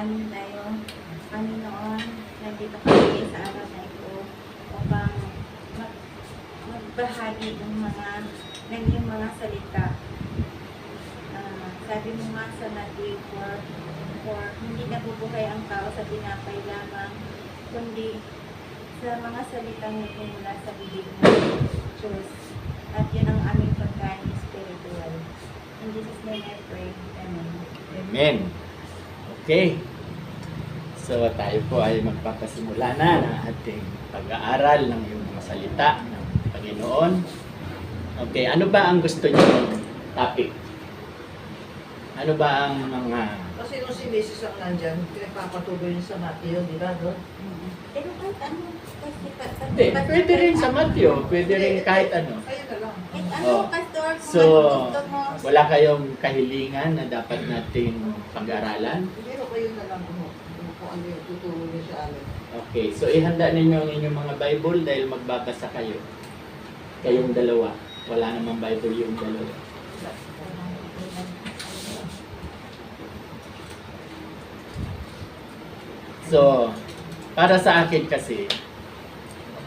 manalangin tayo. Panginoon, nandito kami sa araw na ito upang magbahagi ng iyong mga salita. Sabi mo nga sa Matthew 4, hindi nabubuhay ang tao sa tinapay lamang, kundi sa mga salitang mula sa bibig ng Diyos. At yun ang aming pagkain spiritual. In Jesus' name I pray. Amen. Amen. Okay. So tayo po ay magpapasimula na ng ating pag-aaral ng iyong mga salita ng Panginoon. Okay, ano ba ang gusto niyo topic? Ano ba ang mga... Kasi nung si Mrs. ang nandyan, pinagpapatuloy niya sa Matthew, di ba, doon? Pero kahit ano, Hindi, pwede rin sa Matthew, pwede rin kahit ano. Kaya na lang. Oh. Pastor, kung So, ano gusto mo. wala kayong kahilingan na dapat nating pag-aralan? Hindi ko kayo na lang kung ano yung tutulong niya sa amin. Okay, so ihanda ninyo ang inyong mga Bible dahil magbabasa kayo. Kayong dalawa. Wala namang Bible yung dalawa. So, para sa akin kasi,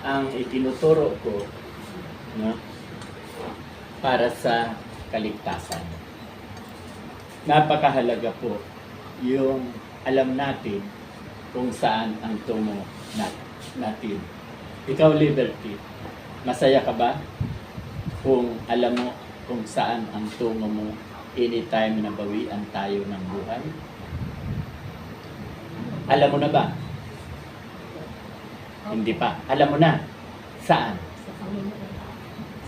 ang itinuturo ko, no, para sa kaligtasan. Napakahalaga po yung alam natin kung saan ang tungo natin. Ikaw, Liberty, masaya ka ba kung alam mo kung saan ang tungo mo anytime na bawian tayo ng buhay? Alam mo na ba? Hindi pa. Alam mo na. Saan? Sa Panginoon.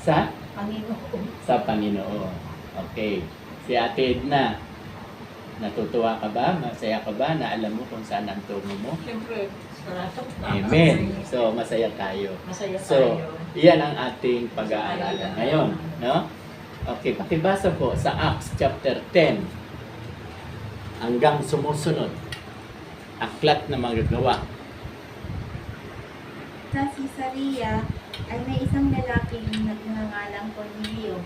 Sa? Panginoon. Sa Panginoon. Okay. Si Ate Edna, natutuwa ka ba? Masaya ka ba na alam mo kung saan ang tungo mo? Siyempre, sarap. Amen. So, masaya tayo. Masaya So, tayo. iyan ang ating pag-aaralan ngayon. No? Okay, pakibasa po sa Acts chapter 10 hanggang sumusunod. Aklat na magagawa. Sa Caesarea ay may isang lalaking nagngangalang Cornelio.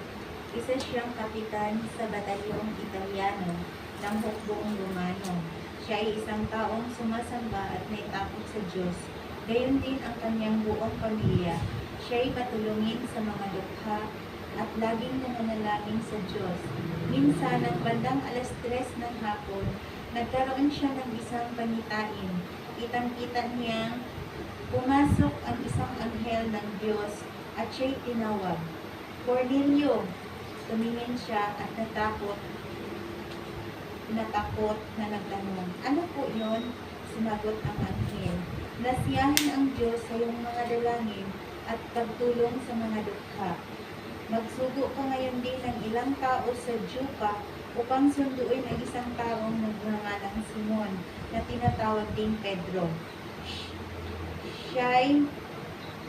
Isa siyang kapitan sa batalyong Italiano ng hukbong Romano. Siya ay isang taong sumasamba at may takot sa Diyos. Gayon din ang kanyang buong pamilya. Siya ay patulungin sa mga dukha at laging nananalangin sa Diyos. Minsan, ng bandang 3:00 ng hapon, nagkaroon siya ng isang panitain. Kitang-kita niyang pumasok ang isang anghel ng Diyos at siya'y tinawag. Cornelio! Tumingin siya at natakot na nagtanong. Ano po yun? Sumagot ang anghel. Nasiyahin ang Diyos sa iyong mga dalangin at pagtulong sa mga dukha. Magsugo ka ngayon din ng ilang tao sa Joppa upang sunduin ang isang taong nagngangalang Simon na tinatawag ding Pedro. Siya'y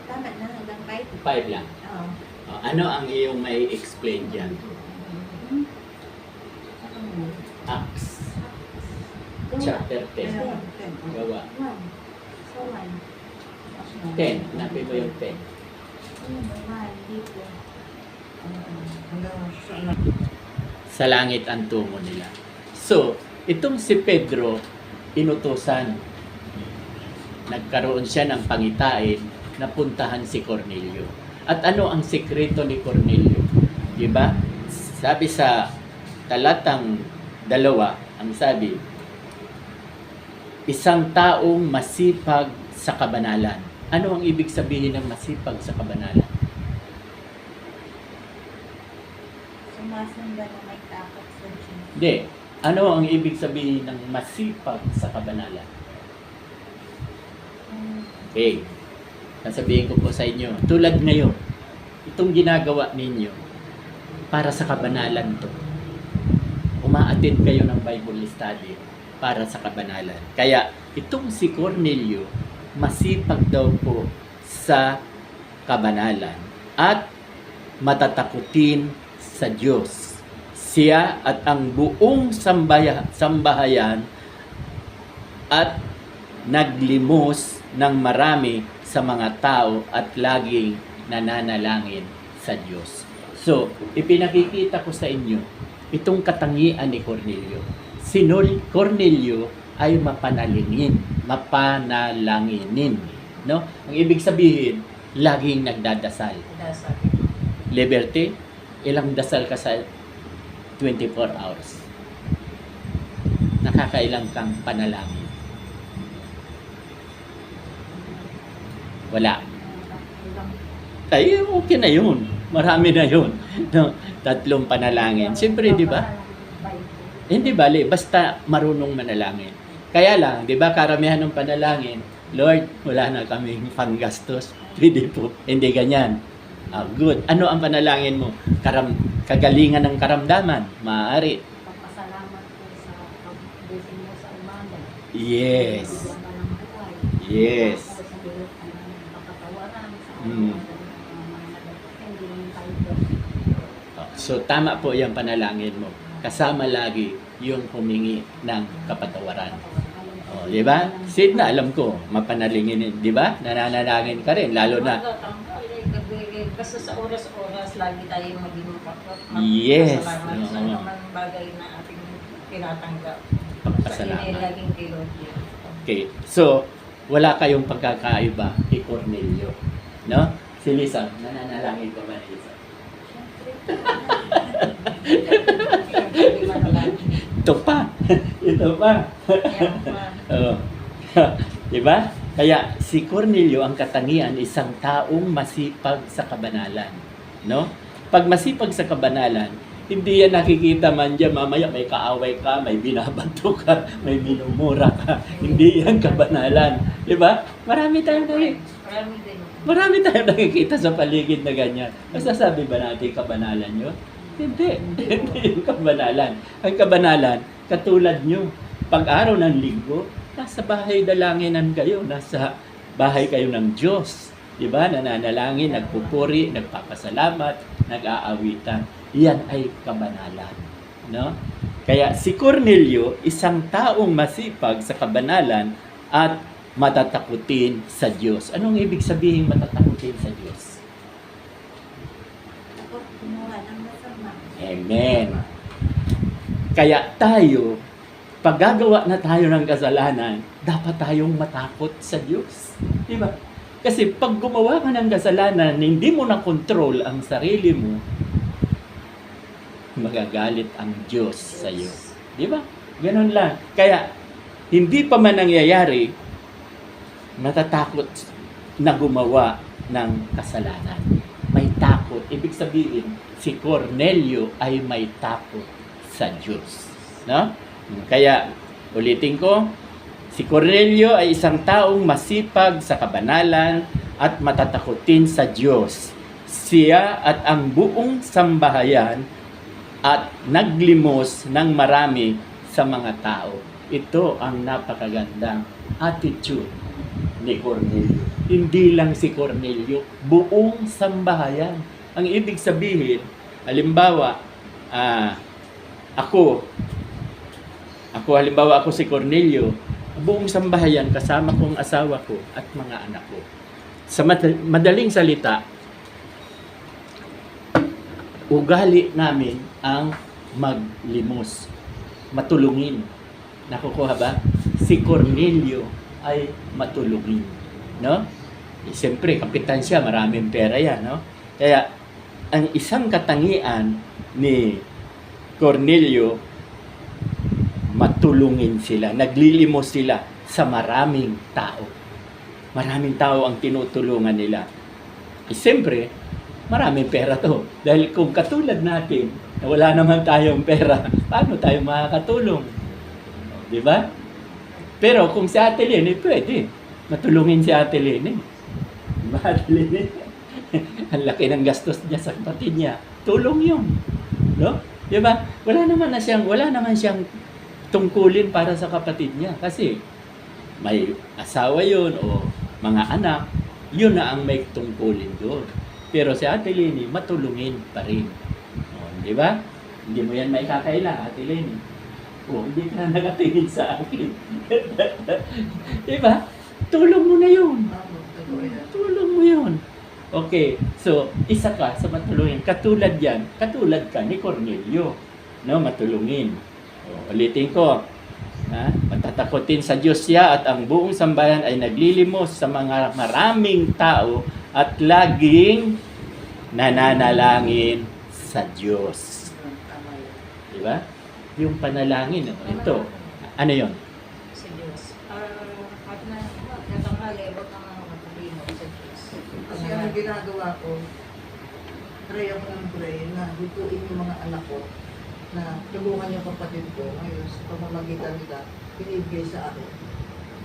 tama na hanggang 5. 5 lang. Ano ang iyong may explain dyan? Acts chapter 10. Gawa. 1. So 1. 10. Hanapin mo yung 10. Dito. Sa langit ang tungo nila. So, itong si Pedro, inutusan. Nagkaroon siya ng pangitain na puntahan si Cornelio. At ano ang sikreto ni Cornelio? Diba? Sabi sa talatang 2, ang sabi, isang taong masipag sa kabanalan. Ano ang ibig sabihin ng masipag sa kabanalan? Sumasamba na may takot sa Diyos. Hindi. Ano ang ibig sabihin ng masipag sa kabanalan? Okay. Sasabihin ko po sa inyo, tulad ngayon, itong ginagawa ninyo para sa kabanalan to. Uma-attend kayo ng Bible study para sa kabanalan. Kaya itong si Cornelio, masipag daw po sa kabanalan at matatakutin sa Diyos. Siya at ang buong sambahayan at naglimos ng marami sa mga tao at laging nananalangin sa Diyos. So, ipinakikita ko sa inyo itong katangian ni Cornelio. Si Cornelio ay mapanalanginin. No? Ang ibig sabihin, laging nagdadasal. Dasal. Liberty, ilang dasal ka sa 24 hours? Nakakailang kang panalangin? Wala. Ay, okay na yun. Marami na yun. No? 3 panalangin. Siyempre, di ba? Hindi bali, basta marunong manalangin. Kaya lang, di ba, karamihan ng panalangin, Lord, wala na kaming panggastos. Pwede po. Hindi ganyan. Good. Ano ang panalangin mo? Kagalingan ng karamdaman. Maaari. Pagpasalamat po sa pag-blessing mo sa umaga. Yes. Bigyan ka ng buhay. Yes. Tapos sa bilog ka ng kapatawaran sa Mm. mga nagpapindi ng tayo. So, tama po yung panalangin mo. Kasama lagi yung humingi ng kapatawaran. O, di ba? Sid na, alam ko, mapanalingin, di ba? Nananalangin ka rin, lalo na. Kasi sa oras-oras, lagi tayong maging Yes. magpasalamat sa Oo. mga bagay na ating tinatanggap. Sa Pagpasalamat. laging kay Lord. Okay. So, wala kayong pagkakaiba kay Cornelio. No? Si Lisa, nananalangin ka ba ni Lisa? Hindi manalangin. Ito pa. Ito pa. Yan pa. Oh. Di ba? Kaya si Cornelio ang katangian isang taong masipag sa kabanalan, no? Pag masipag sa kabanalan, hindi yan nakikita man diyan mamaya may kaaway ka, may binabato ka, may minumura ka. Hindi yan kabanalan, di ba? Marami tayong nakikita sa paligid na ganyan. Masasabi ba natin kabanalan yun? Hindi. Hindi yung kabanalan. Ang kabanalan, katulad nyo, pag-araw ng linggo, nasa bahay dalanginan kayo, nasa bahay kayo ng Diyos. Diba? Nananalangin, nagpupuri, nagpapasalamat, nag-aawitan. Yan ay kabanalan. No? Kaya si Cornelio, isang taong masipag sa kabanalan at matatakutin sa Diyos. Anong ibig sabihin matatakutin sa Diyos? Takot gumawa ng masama. Amen. Kaya tayo, pag gagawa na tayo ng kasalanan, dapat tayong matakot sa Diyos. Di ba? Kasi pag gumawa ka ng kasalanan, hindi mo na control ang sarili mo, magagalit ang Diyos sa iyo. Di ba? Ganun lang. Kaya, hindi pa man nangyayari, natatakot na gumawa ng kasalanan. May takot. Ibig sabihin, si Cornelio ay may takot sa Diyos. No? Kaya, ulitin ko, si Cornelio ay isang taong masipag sa kabanalan at matatakutin sa Diyos. Siya at ang buong sambahayan at naglimos ng marami sa mga tao. Ito ang napakagandang attitude ni Cornelio. Hindi lang si Cornelio, buong sambahayan. Ang ibig sabihin, halimbawa, ako si Cornelio, buong sambahayan kasama kong asawa ko at mga anak ko. Sa madaling salita, ugali namin ang maglimos, matulungin. Nakukuha ba? Si Cornelio ay matulungin, no? Siyempre, kapitan siya, maraming pera yan, no? Kaya, ang isang katangian ni Cornelio, matulungin sila, naglilimos sila sa maraming tao. Maraming tao ang tinutulungan nila. Siyempre, maraming pera to. Dahil kung katulad natin, na wala naman tayong pera, paano tayo makakatulong? Di ba? Pero kung si Ate Lene, pwede. Matulungin si Ate Lene. Di ba, Ate Lene? Ang laki ng gastos niya sa kapatid niya. Tulong yun. No? Di ba? Wala naman siyang tungkulin para sa kapatid niya. Kasi may asawa yun o mga anak, yun na ang may tungkulin doon. Pero si Ate Lene, matulungin pa rin. O, di ba? Hindi mo yan may kakaila, Ate Lene. O, hindi ka na nakatingin sa akin. Di ba? Tulong mo na yun. Tulong mo yun. Okay, so, isa ka sa matulungin. Katulad yan, katulad ka ni Cornelio. No, matulungin. O, ulitin ko. Matatakotin sa Diyos siya at ang buong sambayan ay naglilimos sa mga maraming tao at laging nananalangin sa Diyos. Tama yun. Di ba? Yung panalangin, ito. Ano yon? Sa Diyos. At natanghali, huwag kang matalino sa Diyos. Kasi ang ginagawa ko, pray ako ng pray na lutuin yung mga anak ko na tulungan yung kapatid ko ngayon sa pamamagitan nila, binibigay sa akin.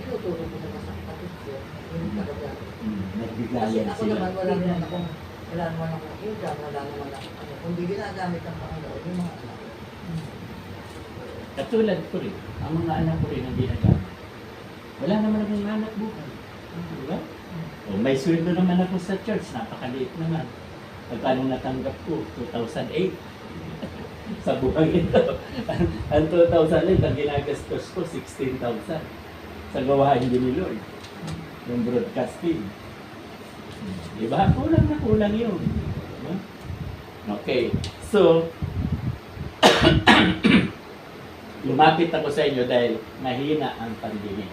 Tinuturo ko naman sa kapatid ko yung talaga. Kasi Nagbigayan ako sila. naman, wala naman akong income, wala naman ako. Kundi ginagamit ang Panginoon yung mga anak ko. Katulad ko rin, ang mga anak ko rin ang ginagamit. Wala naman akong anak buhay. Di ba? O, may sweldo naman ako sa church, napakaliit naman. Pagkano natanggap ko? 2008. Sa buhay ito. Ang 2008, ang ginagastos ko, 16,000. Sa gawain din ni Lord. Yung broadcasting. Diba? Kulang na kulang yun. Diba? Okay. So, lumapit ako sa inyo dahil mahina ang pandinig.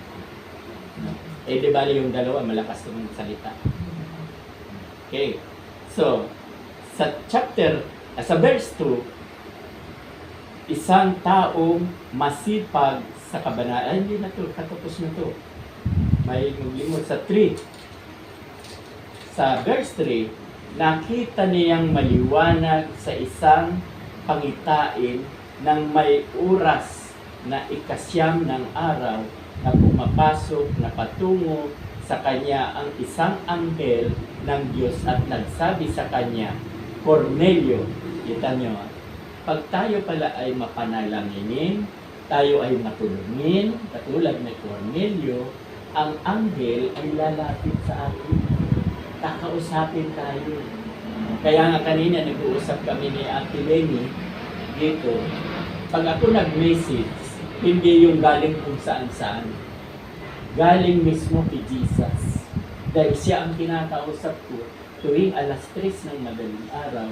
Eh, di bali yung dalawa, malakas yung salita. Okay. So, sa sa verse 2, isang taong masipag sa kabanalan. Ay, hindi na to, katapos na to. May maglimot sa 3. Sa verse 3, nakita niyang maliwanag sa isang pangitain ng may oras na ikasyam ng araw na pumapasok na patungo sa kanya ang isang anghel ng Diyos at nagsabi sa kanya, Cornelio, kita nyo, pag tayo pala ay mapanalanginin, tayo ay matulungin, katulad ni Cornelio, ang anghel ay lalapit sa atin. Kakausapin tayo. Kaya nga kanina nag-uusap kami ni Ate Lenny dito. Pag ako nag-message, hindi yung galing kung saan-saan. Galing mismo kay Jesus. Dahil siya ang kinakausap ko tuwing alas 3 ng madaling araw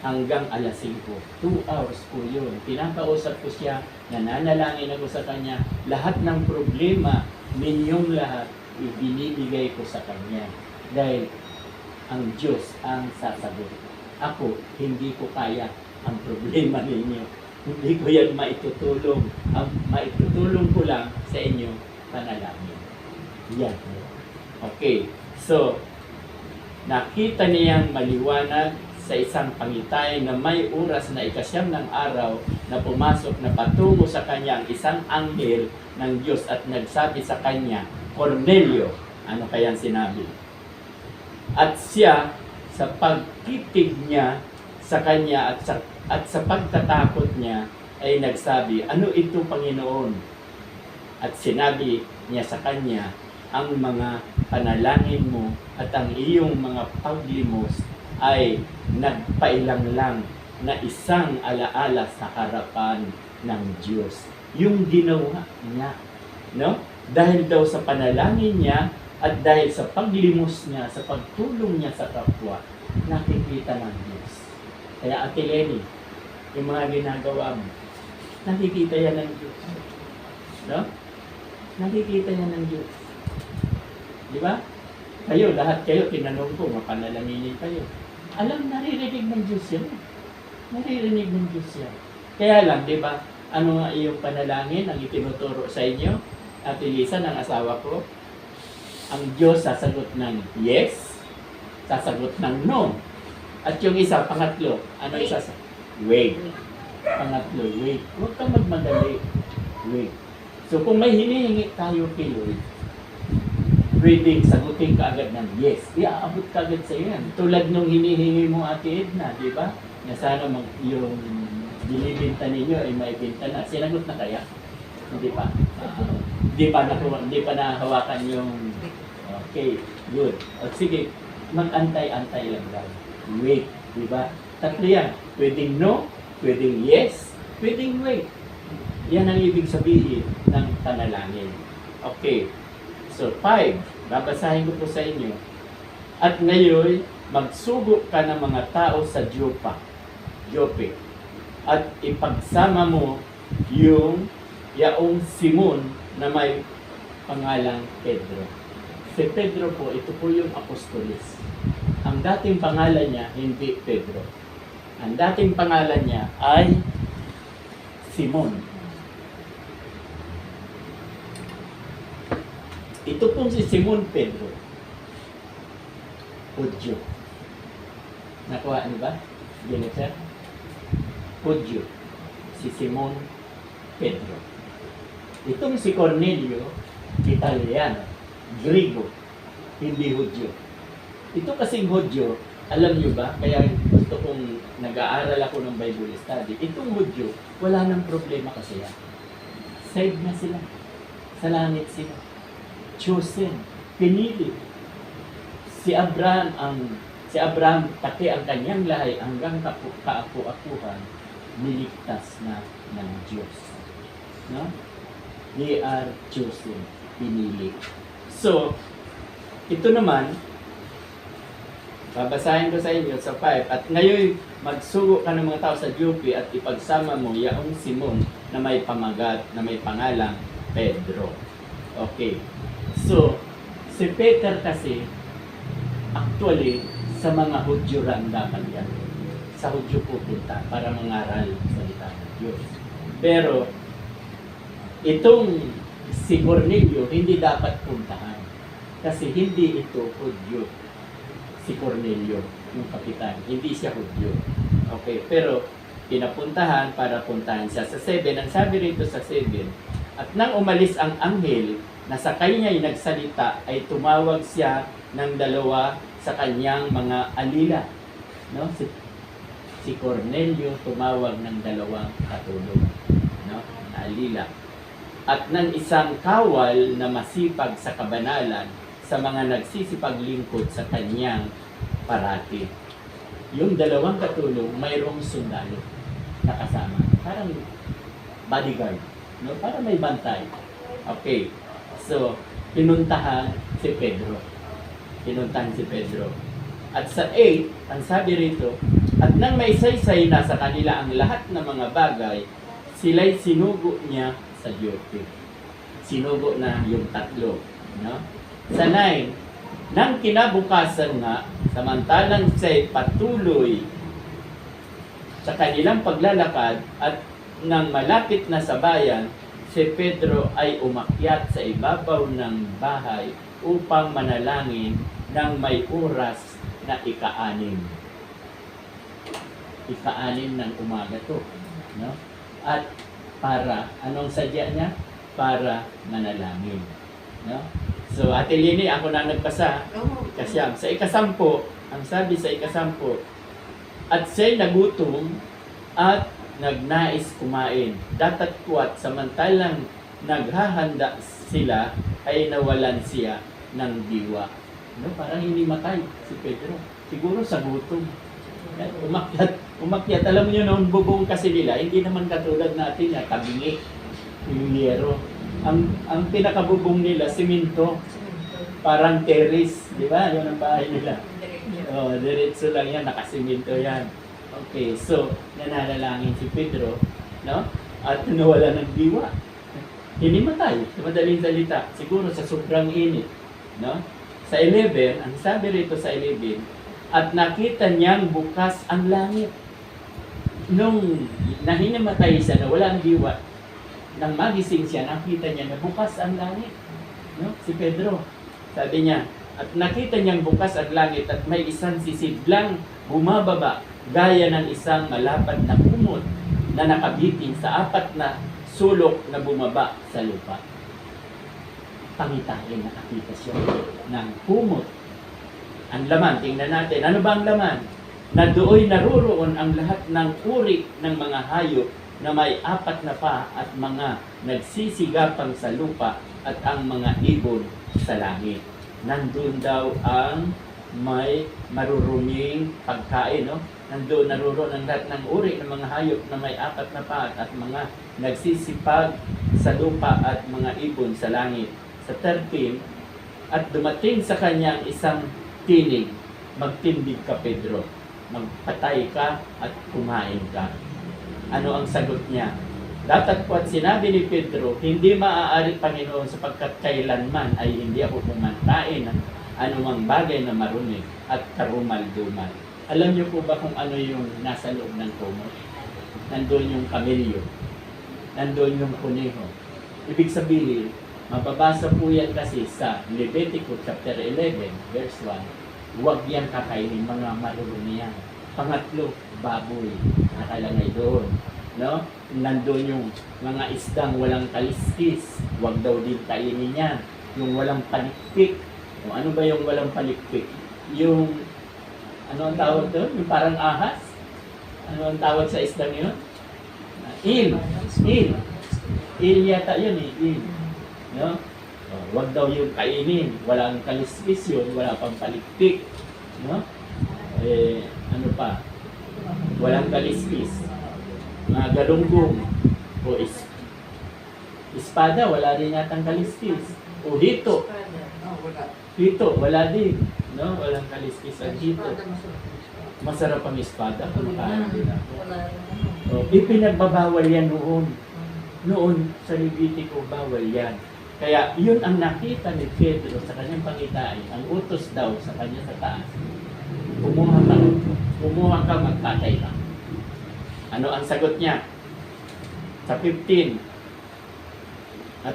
hanggang alas 5. 2 hours po yun. Pinakausap ko siya, nananalangin ako sa kanya. Lahat ng problema ninyong lahat, ibinibigay ko sa kanya. Dahil ang Diyos ang sasagot. Ako, hindi ko kaya ang problema ninyo. Hindi ko yan maitutulong. Ang maitutulong ko lang sa inyo, panalangin. Yan. Okay. So, nakita niyang maliwanag sa isang pangitay na may oras na ikasyam ng araw na pumasok na patungo sa kanya ang isang anghel ng Diyos at nagsabi sa kanya, Cornelio, ano kayang sinabi? At siya, sa pagtitig niya sa kanya at sa pagtatakot niya, ay nagsabi, ano ito, Panginoon? At sinabi niya sa kanya, ang mga panalangin mo at ang iyong mga paglimos ay nagpailang lang na isang alaala sa harapan ng Diyos. Yung ginawa niya, no? Dahil daw sa panalangin niya at dahil sa paglimos niya, sa pagtulong niya sa kapwa, nakikita ng Diyos. Kaya Ate Lenny, yung mga ginagawa mo, nakikita yan ng Diyos. No? Nakikita yan ng Diyos. Di ba? Kayo, lahat kayo, tinanong ko, mapanalanginin kayo. Alam, naririnig ng Diyos yan. Naririnig ng Diyos yan. Kaya lang, di ba, ano nga iyong panalangin ang itinuturo sa inyo? Ate Lisa, ng asawa ko, ang Diyos sasagot ng yes, sasagot ng no. At yung isa, pangatlo, ano Wait. isa? Wait. Pangatlo, wait. Huwag kang magmadali. Wait. So kung may hinihingi tayo kay Lord, pwedeng sagutin ka agad ng yes. Iaabot ka agad sa yan. Tulad nung hinihingi mo Ate Edna, di ba? Na sana yung binibinta ninyo ay maibinta na. Sinagot na kaya? Hindi pa. Hindi pa nahawakan yung... Okay, good. O sige, mag-antay-antay lang daw. Wait, di ba? Tatlo yan. Pwedeng no, pwedeng yes, pwedeng wait. Yan ang ibig sabihin ng panalangin. Okay. So, 5. Babasahin ko po sa inyo. At ngayon, magsugo ka ng mga tao sa Joppe. At ipagsama mo yung yaong Simon na may pangalang Pedro. Si Pedro po, ito po yung apostolis. Ang dating pangalan niya, hindi Pedro. Ang dating pangalan niya ay Simon. Ito pong si Simon Pedro. Hudyo. Nakuha niyo ba? Jennifer? Hudyo. Si Simon Pedro. Itong si Cornelio, Italiano, Griego, hindi Hudyo. Ito kasing Hudyo, alam niyo ba, kaya gusto kong nag-aaral ako ng Bible study, itong Hudyo, wala nang problema kasi yan. Saved na sila. Sa langit sila. Chosen. Pinili. Si Abraham, pati ang kanyang lahi hanggang kaapu-apuhan, niligtas na ng Diyos. No? They are chosen. Pinili. So, ito naman, babasahin ko sa inyo sa 5. At ngayon, magsugo ka ng mga tao sa Joppe at ipagsama mo yaong Simon na may pamagat, na may pangalang Pedro. Okay. So, si Peter kasi, actually, sa mga Hudyo ran dapat yan. Sa Hudyo pupunta para mangaral sa salita ng Diyos. Pero, itong si Cornelio, hindi dapat puntahan. Kasi hindi ito Hudyo. Si Cornelio, yung kapitan. Hindi siya Hudyo. Okay, pero pinapuntahan para puntahan siya. Sa 7, ang sabi rito sa 7, at nang umalis ang anghel, na sa kanya'y nagsalita, ay tumawag siya ng dalawa sa kanyang mga alila. No? Si Cornelio tumawag ng dalawang katulong. No? Na alila. At ng isang kawal na masipag sa kabanalan sa mga nagsisipaglingkod sa kanyang parati. Yung dalawang katulong, mayroong sundalo na kasama. Parang bodyguard. No? Para may bantay. Okay. So, pinuntahan si Pedro. Pinuntahan si Pedro. At sa 8, ang sabi rito, at nang may saysay na sa kanila ang lahat ng mga bagay, sila'y sinugo niya sa Joppe. Sinugo na yung tatlo. No? Sa 9, nang kinabukasan nga, samantalang siya'y patuloy sa kanilang paglalakad at nang malapit na sa bayan, si Pedro ay umakyat sa ibabaw ng bahay upang manalangin ng may oras na ika-6. Ika-6 ng umaga to. No? At para, anong sadya niya? Para manalangin. No? So, Ate Lini, ako na nagpasa. Ikasyam. Sa ikasampo, ang sabi sa ikasampo, at siya'y nagutom at nagnais kumain. Datat kuat, samantalang naghahanda sila, ay nawalan siya ng diwa. No? Parang hindi matay si Pedro. Siguro sa gutom. Umakyat. Alam niyo noon, bubong kasi nila, hindi naman katulad natin na tabingi, yung yero. Ang pinakabubong nila, siminto. Parang terrace, di ba? Yun ang bahay nila. Oh, diretso lang yan, nakasiminto yan. Okay, so, nananalangin si Pedro, no? At nawala ng diwa. Hindi matay, sa madaling salita. Siguro sa sobrang init, no? Sa 11, ang sabi rito sa 11, at nakita niyang bukas ang langit. Nung nahinamatay siya, nawala ang diwa, nang magising siya, nakita niya na bukas ang langit. No? Si Pedro, sabi niya, at nakita niyang bukas ang langit at may isang sisidlang bumababa gaya ng isang malapad na kumot na nakabitin sa 4 na sulok na bumaba sa lupa. Pangitain nakakita siya ng kumot. Ang laman, tingnan natin. Ano ba ang laman? Na do'y naruroon ang lahat ng uri ng mga hayop na may 4 na paa at mga nagsisigapang sa lupa at ang mga ibon sa langit. Nandun daw ang may maruruming pagkain, no? Nandun naruroon ang lahat ng uri ng mga hayop na may 4 na paa at mga nagsisipag sa lupa at mga ibon sa langit. Sa 13, at dumating sa kanyang isang tinig, magtindig ka, Pedro. Magpatay ka at kumain ka. Ano ang sagot niya? Datapwat sinabi ni Pedro, hindi maaari, Panginoon, sapagkat kailanman ay hindi ako pumantain ng anumang bagay na marumi at karumal-dumal. Alam niyo po ba kung ano yung nasa loob ng kumot? Nandun yung kamilyo. Nandun yung kuneho. Ibig sabihin, mababasa po yan kasi sa Levitico chapter 11, verse 1, huwag yan kakainin, mga marurumi yan. Pangatlo, baboy. Nakalagay doon. No? Nandun yung mga isdang walang kaliskis. Huwag daw din kainin yan. Yung walang palikpik. O, ano ba yung walang palikpik? Yung, ano ang tawag doon? Yung parang ahas? Ano ang tawag sa isdang yun? Il. Il yata yun eh. Il. No? O, huwag daw yung kainin. Walang kaliskis yun. Wala pang palikpik. No? Eh, ano pa? Walang kaliskis. Mga galunggong o espada, wala rin yatang kaliskis. O hito, Wala. hito, wala din. No? Walang kaliskis ang hito. Espada, masarap. Masarap ang espada. Kumakain din ako. Wala rin. O, ipinagbabawal yan noon. Noon, sa Levitico, bawal yan. Kaya, yun ang nakita ni Pedro sa kanyang pangitain. Ang utos daw sa kanya sa taas. Kumuha ka, magpatay ka. Ano ang sagot niya? Sa 15. At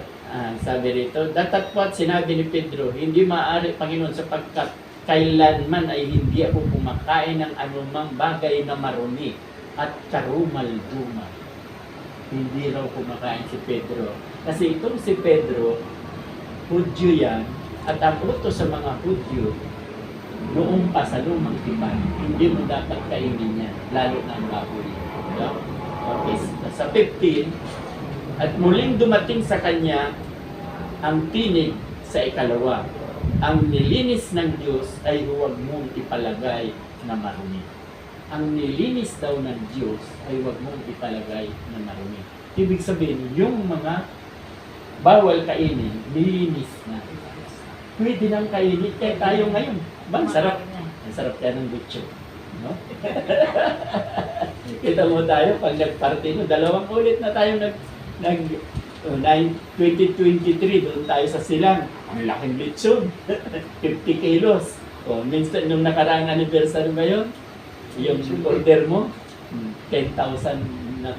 sabi rito, datapwat sinabi ni Pedro, hindi maaari, Panginoon, sapagkat kailanman ay hindi ako kumakain ng anumang bagay na marumi at karumal-dumal. Hindi raw kumakain si Pedro. Kasi itong si Pedro, Hudyo yan, at ang utos sa mga Hudyo, noong pa sa lumang tipan, hindi mo dapat kainin yan, lalo na ang baboy. Okay, sa 15, at muling dumating sa kanya ang tinig sa ikalawa. Ang nilinis ng Diyos ay huwag mong ipalagay na marumi. Ang nilinis daw ng Diyos ay huwag mong ipalagay na marumi. Ibig sabihin, yung mga bawal kainin, nilinis na. Pwede nang kainin. Kaya tayo ngayon, bang sarap? Ang sarap kaya ng butcho. No? Kita mo tayo, pag nagparty no, 2 ulit na tayo 2023, doon tayo sa Silang. Ang laking lechon. 50 kilos. O, minsan, nung nakaraang anniversary ba yun? Yung order mo, 10,000 na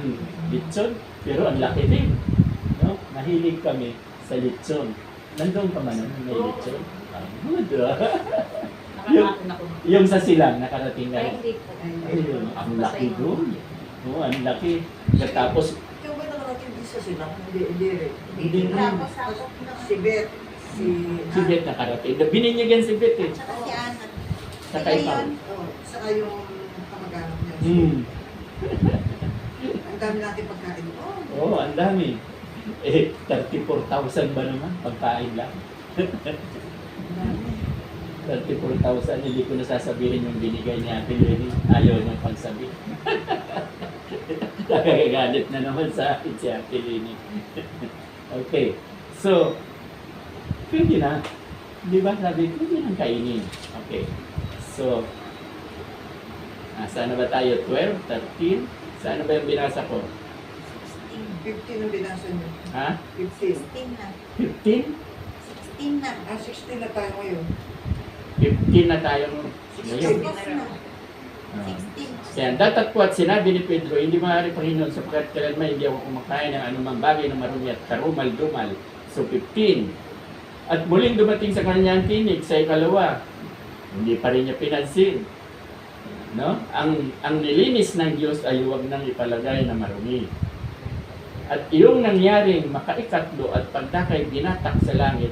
lechon. Pero ang laki din. No? Mahilig kami sa lechon. Nandun ka man, may lechon. Good, Nakakain ako. Yung sa Silang, nakarating Ay, kayo. hindi ko. Ayun, ang laki doon. Oo, ang laki. Tapos, Ikaw ba nakarating din sa sila? Hindi rin. Hindi rin. Tapos ako, Si Beth, si... si Beth nakarating. Bininyagan si Beth eh. Tsaka si Ana. Saka ikaw. Oh, saka yung kamag-anak niya. Hmm. Ang dami natin pagkain. Oh, Oo, ang dami. Eh, 34,000 ba naman? Pagkain lang. ang dami. 34,000, hindi ko nasasabihin yung binigay ni Ate Lenny. Ayaw niyang pagsabi. Nakakagalit na naman sa akin si Ate Lenny. Okay. So, pwede na. Di ba sabi, pwede nang kainin. Okay. So, saan na ba tayo? 12, 13? Saan na ba yung binasa ko? 16. 15 ang binasa niyo. Ha? 15. 16 na. 15? 16 na. 16 na tayo ngayon. 15 na tayo ngayon. Tapos na. Ah. 16. Kaya datapwat sinabi ni Pedro, hindi maaari, Panginoon, sapagkat kailanman hindi ako kumakain ng anumang bagay na marumi at karumal-dumal. So 15. At muling dumating sa kanya ang tinig sa ikalawa. Hindi pa rin niya pinansin. No? Ang nilinis ng Diyos ay huwag nang ipalagay na marumi. At iyong nangyaring makaikatlo at pagdakay binatak sa langit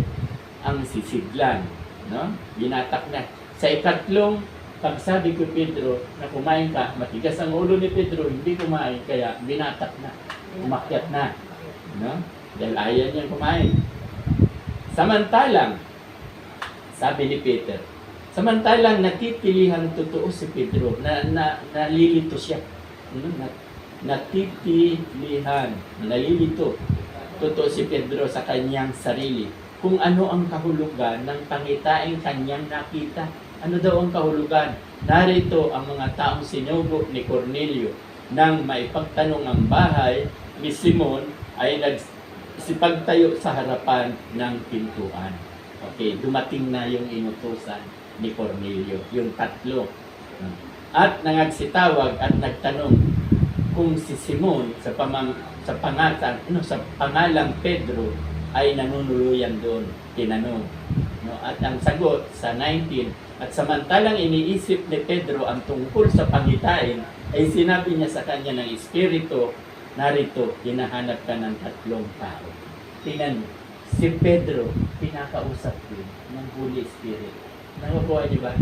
ang sisidlan. No? Binatak na. Sa ikatlong pagsabi ko Pedro na kumain ka, matigas ang ulo ni Pedro, hindi kumain, kaya binatak na. Umakyat na. No? Dahil ayaw niyang kumain. Samantalang, sabi ni Peter, samantalang natitilihan totoo si Pedro, nalilito siya. Natitilihan, nalilito totoo si Pedro sa kanyang sarili. Kung ano ang kahulugan ng pangitaing kanyang nakita. Ano daw ang kahulugan? Narito ang mga taong sinugo ni Cornelio nang maipagtanong ang bahay ni Simon ay nagsipagtayo sa harapan ng pintuan. Okay, dumating na yung inutusan ni Cornelio, yung tatlo. At nangagsitawag at nagtanong kung si Simon sa sa pangalang Pedro ay nanunuluyan doon. Tinanong. No? At ang sagot sa 19, at samantalang iniisip ni Pedro ang tungkol sa pangitain, ay sinabi niya sa kanya ng Espiritu, narito, hinahanap ka ng 3 tao. Tingnan mo, si Pedro, pinakausap din ng Holy Spirit. Nakukuha niyo ba?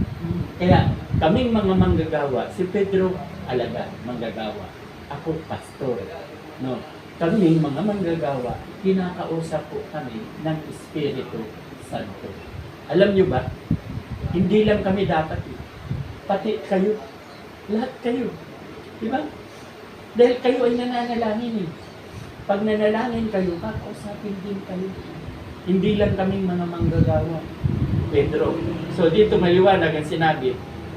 Kaya, kaming mga manggagawa, si Pedro, alaga, manggagawa. Ako, pastor. No? Kaming mga manggagawa, kinakausap po kami ng Espiritu Santo. Alam niyo ba? Hindi lang kami dapat eh. Pati kayo. Lahat kayo. Diba? Dahil kayo ay nananalangin eh. Pag nanalangin kayo, kakausapin din kayo. Hindi lang kaming mga manggagawa. Pedro. So dito maliwanag ang sinabi.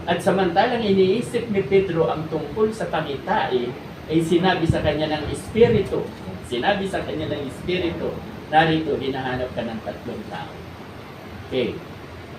At samantalang iniisip ni Pedro ang tungkol sa pangitain, ay sinabi sa kanya ng Espiritu. Sinabi sa kanya ng Espiritu, narito, hinahanap ka ng 3 tao. Okay.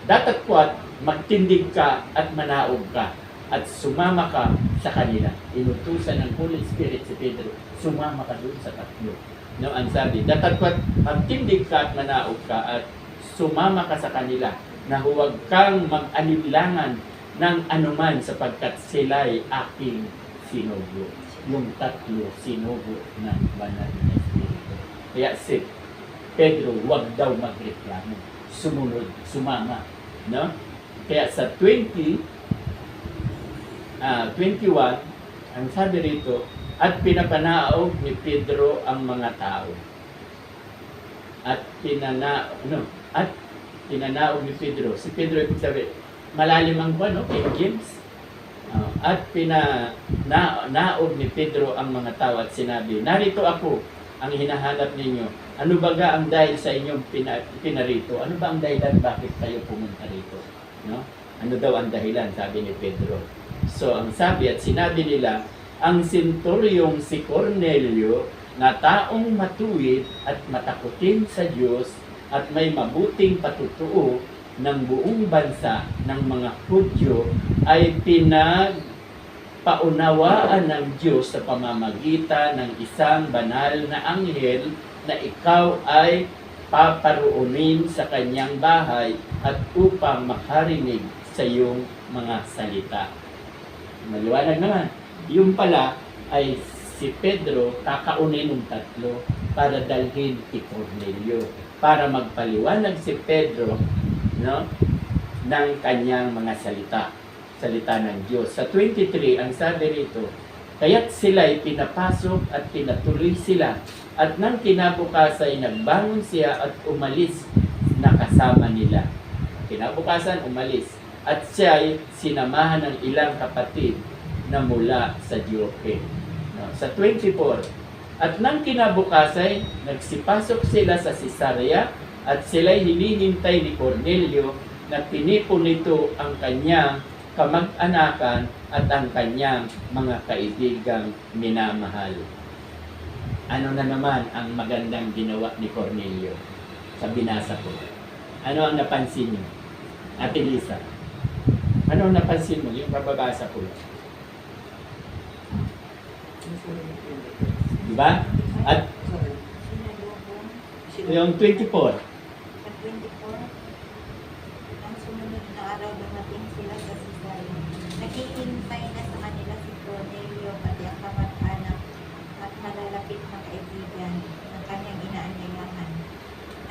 Datatkwat, magtindig ka at manaog ka at sumama ka sa kanila. Inutusan ng Holy Spirit si Pedro, sumama ka doon sa 3. No, ang sabi, datatkwat, magtindig ka at manaog ka at sumama ka sa kanila na huwag kang mag-alinlangan ng anuman sapagkat sila'y aking sinugo. Yung 3 sinugo ng banal na Espiritu. Kaya si Pedro, huwag daw magreklamo. Sumunod, sumama. No? Kaya sa 21, ang sabi rito, at pinapanaog ni Pedro ang mga tao. At pinanaog ni Pedro. Si Pedro, ibig sabi, malalim ang buwan, no? King James. At pinanaog ni Pedro ang mga tao at sinabi, narito ako, ang hinahanap ninyo. Ano baga ang dahil sa inyong pinarito? Ano ba ang dahilan bakit kayo pumunta rito? No? Ano daw ang dahilan, sabi ni Pedro. So, ang sabi at sinabi nila, ang senturyong si Cornelio na taong matuwid at matakutin sa Diyos at may mabuting patutuo ng buong bansa ng mga Hudyo ay pinagpaunawaan ng Diyos sa pamamagitan ng isang banal na anghel na ikaw ay paparuunin sa kanyang bahay at upang makarinig sa iyong mga salita. Maliwanag naman. Yung pala ay si Pedro kakaunin ng 3 para dalhin kay Cornelio para magpaliwanag si Pedro, no, ng kanyang mga salita ng Diyos. Sa 23, ang sabi rito, kaya't sila'y pinapasok at pinatuloy sila at nang kinabukasan nagbangon siya at umalis na kasama nila. Kinabukasan umalis at siya'y sinamahan ng ilang kapatid na mula sa Joppe. No, sa 24, at nang kinabukasan nagsipasok sila sa Cesarea at sila'y hinihintay ni Cornelio na tinipon nito ang kanyang kamag-anakan at ang kanyang mga kaibigang minamahal. Ano na naman ang magandang ginawa ni Cornelio sa binasa ko? Ano ang napansin niyo? Ate Lisa, ano ang napansin mo? Yung bababasa ko. Diba? At yung 24, Sa 24, ang sumunod na araw dumating sila sa Cesarea. Naghihintay na sa kanila si Cornelio pati ang kamag-anak at malalapit na kaibigan ng kanyang inaanyayahan.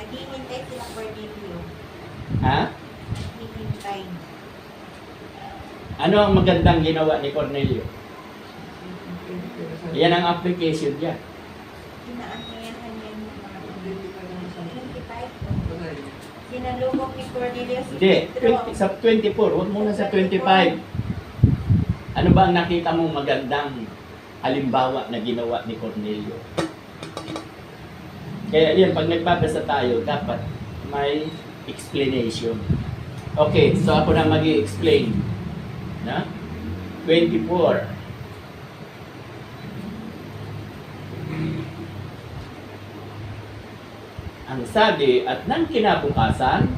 Naghihintay sila Cornelio. ha? Naghihintay. Ano ang magandang ginawa ni Cornelio? Yan ang application niya. Inaanyayahan niya yung mga 25. Sinalubong ni Cornelio si Hindi, Pedro. sa 24, huwag muna sa 25. Ano ba ang nakita mong magandang halimbawa na ginawa ni Cornelio? Kaya yan, pag nagbabasa tayo, dapat may explanation. Okay, so ako na mag-i-explain. Na? 24. ang sabi, at nang kinabukasan,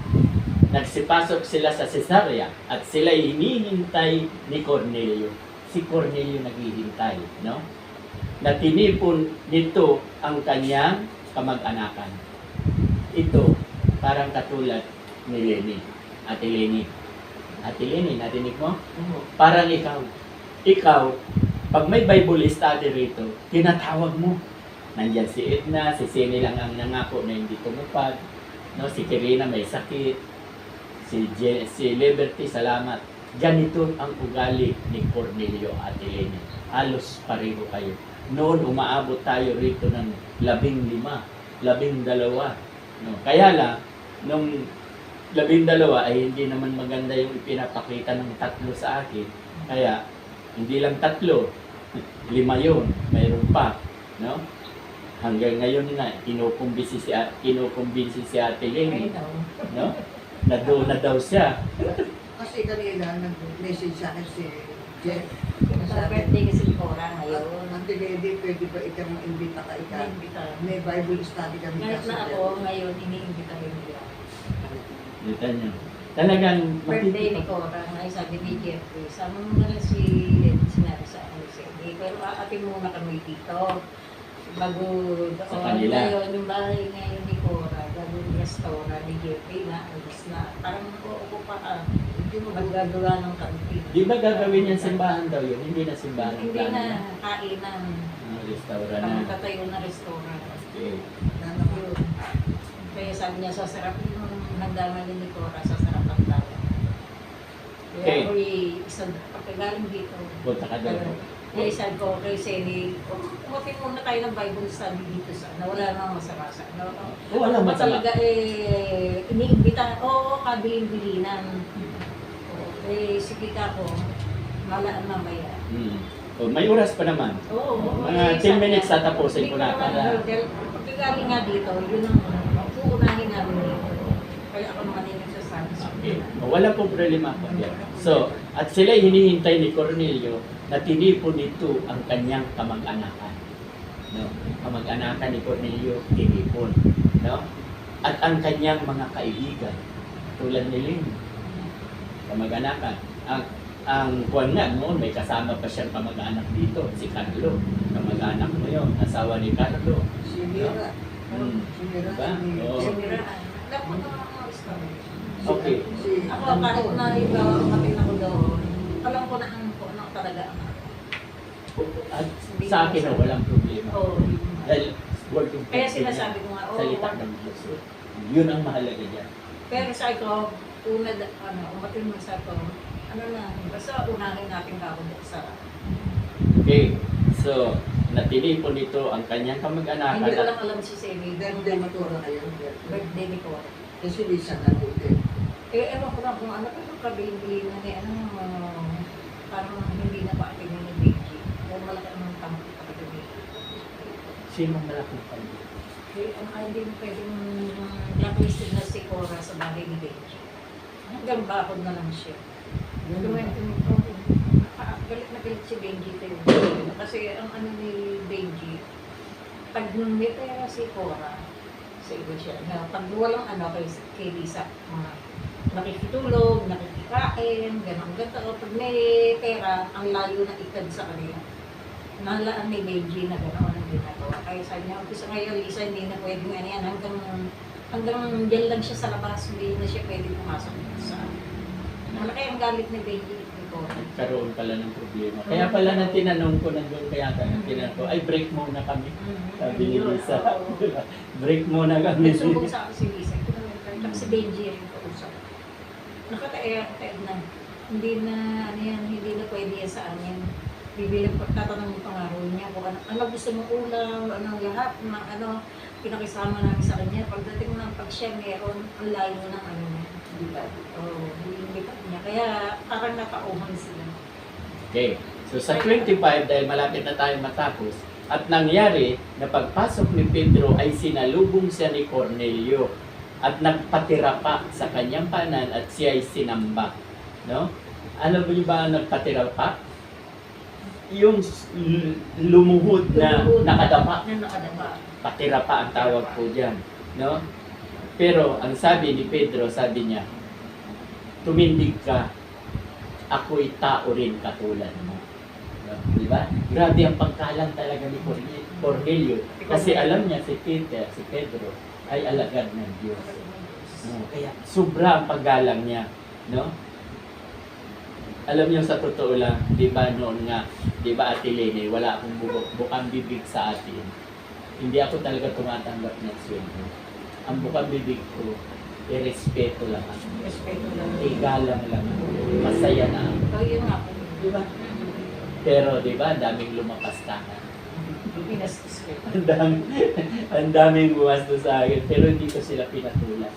nagsipasok sila sa Cesarea at sila'y hinihintay ni Cornelio. Si Cornelio naghihintay, no? Na tinipon nito ang kanyang kamag-anakan. Ito, parang katulad ni Lenny. Ate Lenny. Ate Lenny, narinig mo? Parang ikaw. Ikaw, pag may Bible study rito, tinatawag mo. Nandyan si Edna, si Sini lang ang nangako na hindi tumupad. No, si Kirina may sakit. Si Liberty, salamat. Ganito ang ugali ni Cornelio at Eleni. Halos pareho kayo. Noon umaabot tayo rito ng 15, 12. No, kaya lang, nung 12 ay hindi naman maganda yung ipinapakita ng 3 sa akin. Kaya, hindi lang 3, 5 yun. Mayroon pa. No? Hanggang ngayon nga, kinukumbinsi si Ate Lenny. No? Na doon na daw siya. Kasi kanina, nag-message sa akin si Jeff. Sa birthday kasi ni Cora ngayon. Ate Lady, pwede ba ikaw imbita ka ikaw? Iniimbita. May Bible study kami Kahit kasi. na ako, ngayon, iniimbita rin nila. Dito niyo. Talagang Birthday ni Cora, ay sabi ni Jeffrey, sama mo na lang si sinabi sa akin si Eddie. Pero aatin muna kami dito. Bago Sa kanila. ngayon, yung bahay ngayon ni Cora, bago yung restaurant ni Jeffrey na, alis na. Parang ako pa hindi mo maggagawa ng kantin. Di ba gagawin yung simbahan daw yun? Hindi na simbahan. Hindi plano na kainan. Restaurant Parang na. tatayo na restaurant. Okay. Yun. Kaya sabi niya, sasarap yung nagdama ni Cora, sasarap ang tao. Kaya Okay. ako'y isang pagkagaling dito. Punta ka doon. Kaya sabi ko kay Sally, umatin muna tayo ng Bible study dito sa na wala namang masama sa ano. Wala Ako masama. talaga iniimbita, oo, kabilin-bilinan. Sige ka ko, malaan mamaya. Oh, may oras pa naman. Oo. Mga 10 minutes tatapusin ko na para- Pagkagaling nga dito, yun ang uunahin namin dito. Kaya ako naman yung nagsasabi sa Okay. kanila. Oh, wala pong problema po. So, at sila hinihintay ni Cornelio na tinipon nito ang kanyang kamag-anakan. No? Kamag-anakan ni Cornelio, tinipon. No? At ang kanyang mga kaibigan, tulad ni Lynn, kamag-anakan. Ang kuwan nga noon, may kasama pa siyang kamag-anak dito, si Carlo. Kamag-anak mo yun, asawa ni Carlo. Si Mira. Hmm. Si Mira. Diba? si- Oo. Siniraan. Alam ko na mga story. Okay. Si Ako, kahit na ikaw, kapit ako doon, alam ko na kung ano talaga ang At sa akin, walang problema. Oo. Dahil, word of Kaya God, sinasabi ko nga, oo, salita ng Diyos. Yun ang mahalaga dyan. pero sa ikaw, umatin mo sa ito, basta unahin natin ako sa Okay. So, natinipon nito ang kanyang kamag-anakan. hindi ko lang alam si Semi, birthday matura kayo. birthday ni Cora. Kasi Lisa na buti. Ewan ko lang kung ano, pero kabili-bili na niya, parang hindi na pa atin yung Beijing. Kung malaki ang tampo pa ito Sino malaking pamilya? ang hindi mo pwedeng blacklisted na si Cora sa bagay ni Benji. Hanggang bakod na lang siya. Galit na galit si Benji tayo. Kasi ang ano ni Benji, pag may pera si Cora, sa iba siya, na pag walang kay Lisa, nakikitulog, nakikikain, gano'n, gano'n. Pag may pera, ang layo na ikad sa kanila. Nalaan ni Benji na gano'n ang ginagawa. Kaya sabi niya, gusto ngayon, Lisa, hindi na pwedeng ano yan. Hanggang dyan lang siya sa labas, hindi na siya pwedeng pumasok sa malaki ang galit ni Benji. Nagkaroon pala ng problema. Kaya pala nang tinanong ko nandun kaya tinanong ko, ay break muna kami. Sabi ni Lisa. Break muna kami. Nagsumbong sa akin si Lisa. Tapos si Benji yung kausap. Nakatae na. Hindi na pwede yan sa amin. Bibilang pagtatanong yung pangaro niya kung ano gusto mong ulam, lahat ng pinakisama namin sa kanya. Pagdating ng pag siya meron, ang layo ng niya. Diba? Hindi pa niya. Kaya parang nakauhan sila. Okay. So sa 25, dahil malapit na tayo matapos, at nangyari na pagpasok ni Pedro ay sinalubong siya ni Cornelio at nagpatira pa sa kanyang panan at siya ay sinamba. No? Ano ba nagpatira pa? Yung lumuhod na nakadapa. Na nakadapa. Patira pa ang tawag po dyan. No? Pero ang sabi ni Pedro, sabi niya, tumindig ka, ako'y tao rin katulad mo. Di ba? Grabe ang pagkalan talaga ni Cornelio. Kasi alam niya si Pedro, ay alagad ng Diyos. No, kaya sobra ang paggalang niya. No? Alam niyo sa totoo lang, di ba noon nga, di ba Ate Lene, wala akong bukang bibig sa atin. Hindi ako talaga tumatanggap ng sweldo. Ang bukang bibig ko, irespeto lang ako. Respeto lang. Igalang lang ako. Masaya na ako. So, yun nga po. Di ba? Pero di ba, daming lumapastangan. Pinastos ko. Ang daming bumasto sa akin, pero hindi ko sila pinatulan.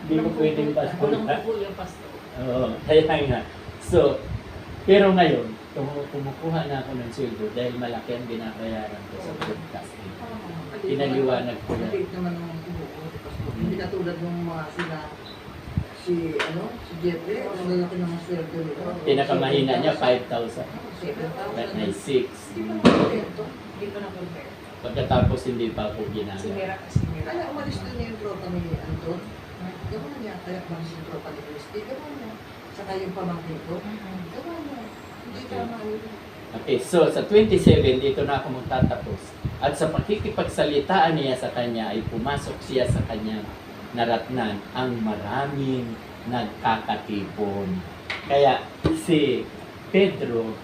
Hindi ko pwedeng Walang patulan. po yung pastor. Oo, kaya nga. So, pero ngayon, kumukuha na ako ng sweldo dahil malaki ang binabayaran ko sa broadcasting. Pinaliwanag ko na. Maliit naman ang kumukuha si Pastor. Hindi katulad ng mga si Jeffrey, ang lalaki ng sweldo nila. Pinakamahina niya, 5,000. 7,000. But may 6. Hindi pa nakontento. Hindi ko na-compare. Pagkatapos hindi pa ako Si ginamit. Mira kasi Mira. Kaya umalis na niya yung tropa ni Anton. Gawa niya, kaya umalis yung tropa ni Christy. Gawa niya. Saka yung pamangkin ko. Gawa niya. Hindi tama yun. Okay, so sa 27, dito na ako magtatapos. At sa pakikipagsalitaan niya sa kanya ay pumasok siya sa kanyang naratnan ang maraming nagkakatipon. Kaya si Pedro,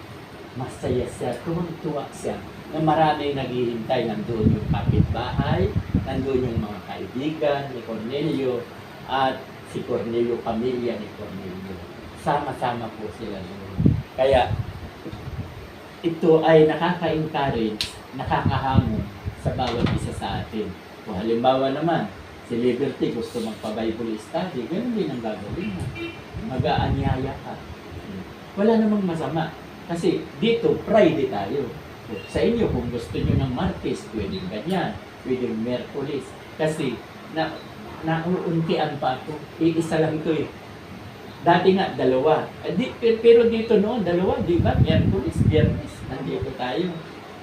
masaya siya, tuwang-tuwa siya na maraming naghihintay. Nandun yung kapitbahay, nandun yung mga kaibigan ni Cornelio, at si Cornelio, pamilya ni Cornelio. Sama-sama po sila doon. Kaya ito ay nakaka-encourage, nakakahamon sa bawat isa sa atin. Kung halimbawa naman, si Liberty gusto magpa-Bible study, ganun din ang gagawin mo. Mag-aanyaya ka. Wala namang masama. Kasi dito, Friday tayo. Sa inyo, kung gusto nyo ng Martes, pwedeng ganyan. Pwedeng Merkulis. Kasi, nauntian pa ako. Isa lang ito eh. Dati nga, 2. Pero dito noon, 2, di ba? Merkulis, Biyernes, nandito tayo.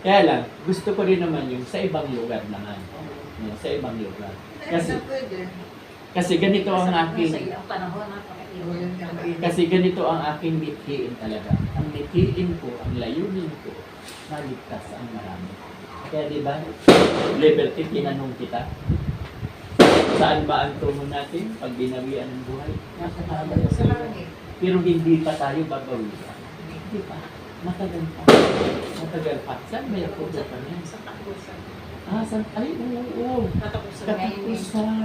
Kaya lang, gusto ko rin naman yung sa ibang lugar naman. Sa ibang lugar. Kasi pwede. Kasi ganito ang aking... Sa ilang panahon, napaka-iwan. Kasi ganito ang aking mithiin talaga. Ang mithiin ko, ang layunin ko, maligtas ang marami. Kaya di ba, Liberty, tinanong kita, saan ba ang tungo natin pag binawian ng buhay? Nasa tayo sa iyo. Pero hindi pa tayo babawian. Hindi pa. Matagal pa. Matagal pa. Saan may ako pa niya? Sa tapusan. Ay, oo. Katapusan ngayon. Katapusan.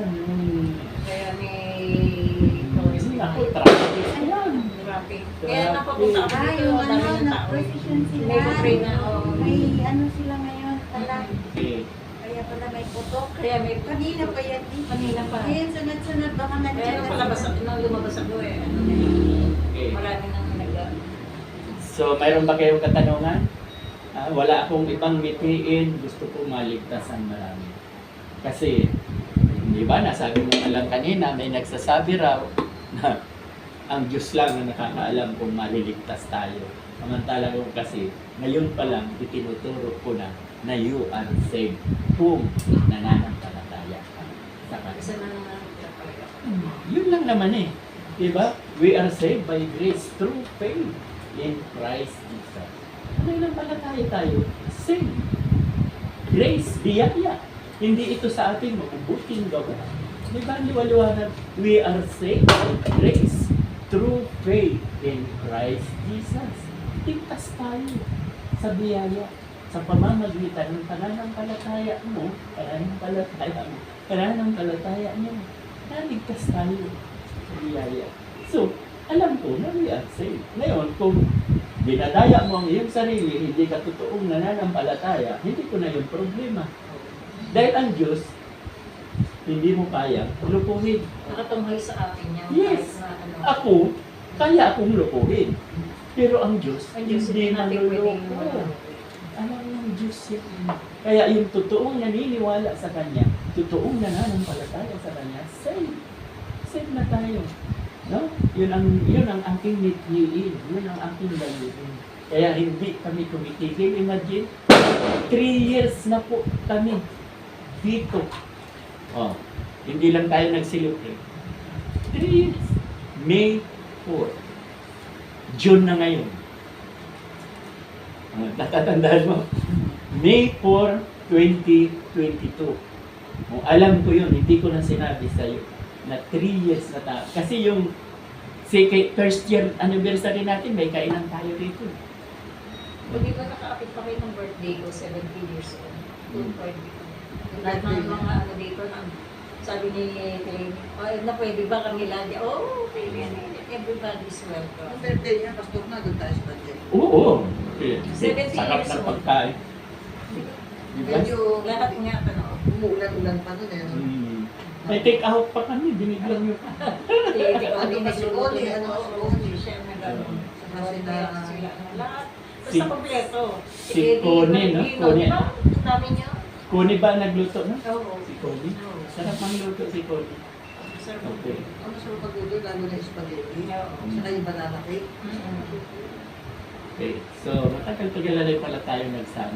Kaya may Ako, traffic. Ayun. traffic. Kaya napapunta ako Ah, dito. yung Dami ng tao. nag-precision sila. May pray na. May ano sila ngayon pala. Okay. Kaya pala may putok. Kaya may Kanina pa yan. kanina pa. Ngayon sunod-sunod baka Kaya nandiyan nung na palabas sila. nung lumabas ako eh. Okay. Marami nang So, mayroon ba kayong katanungan? Wala akong ibang mithiin. Gusto ko maligtas ang marami. Kasi, di ba, nasabi mo nga lang kanina, may nagsasabi raw na ang Diyos lang ang nakakaalam kung maliligtas tayo. Samantala ko kasi, ngayon pa lang, itinuturo ko na you are saved kung nananampalataya ka sa isa Kanya. na naman talaga. Yun lang naman eh. Diba? We are saved by grace through faith in Christ Jesus. Ano lang pala tayo? Saved. Grace, biyaya. Hindi ito sa ating mabubuting gawa. Diba? Liwaliwanag. We are saved by grace through faith in Christ Jesus. Tigtas tayo sa biyaya. Sa pamamagitan ng pananampalataya mo, pananampalataya mo, naligtas tayo sa biyaya. So, alam ko na we are saved. Ngayon, kung dinadaya mo ang iyong sarili, hindi ka totoong nananampalataya, hindi ko na yung problema. Dahil ang Diyos, hindi mo kaya lupuhin. Nakatunghay sa akin yan. Yes. Kahit na ano. Ako, kaya akong lupuhin. Pero ang Diyos, Ang Diyos hindi natin pwedeng manluloko. Alam ng Diyos yan. Kaya yung totoong naniniwala sa Kanya, totoong nananampalataya sa Kanya, save. Save na tayo. No? Yun ang aking mithiin. Yun ang aking layunin. Kaya hindi kami tumitigil. Imagine, 3 years na po kami dito. Oh, Hindi lang tayo nag-celebrate. 3 years. May 4. June na ngayon. Natatandaan mo? May 4, 2022. Kung alam ko yun, hindi ko na sinabi sa'yo na 3 years na tayo. Kasi yung first year anniversary natin, may kainan tayo dito. Hindi ba nakaapit pa kayo ng birthday ko, 17 years old? Doon pwede ko. Lahat ng mga ano dito, sabi ni Training, na pwede ba kami lagi? Oh, pwede. Everybody's Ang welcome. birthday niya, pastor na, doon tayo sa budget. Oo. 17 Sarap years ng old. pagkain. Diba? Medyo Lahat nga, ano, umuulan-ulan pa doon eh. May take out pa kami, binigyan nyo pa. hindi ko Ano din ba si Oli? Ano ba si Oli? siya na gano'n. Saka sila, Lahat. Si- Basta kompleto. si Connie, no? Connie. Ang dami niya. Kuni ba nagluto, no? Oo. Si Kuni. Oo. Sarap ang luto si Kuni. Sarap. Okay. ang masarap pagluto, lalo na yung spaghetti. Oo. Saka yung banana cake. Mm-mm. Okay. So, matagal-tagal na rin pala tayo nagsama.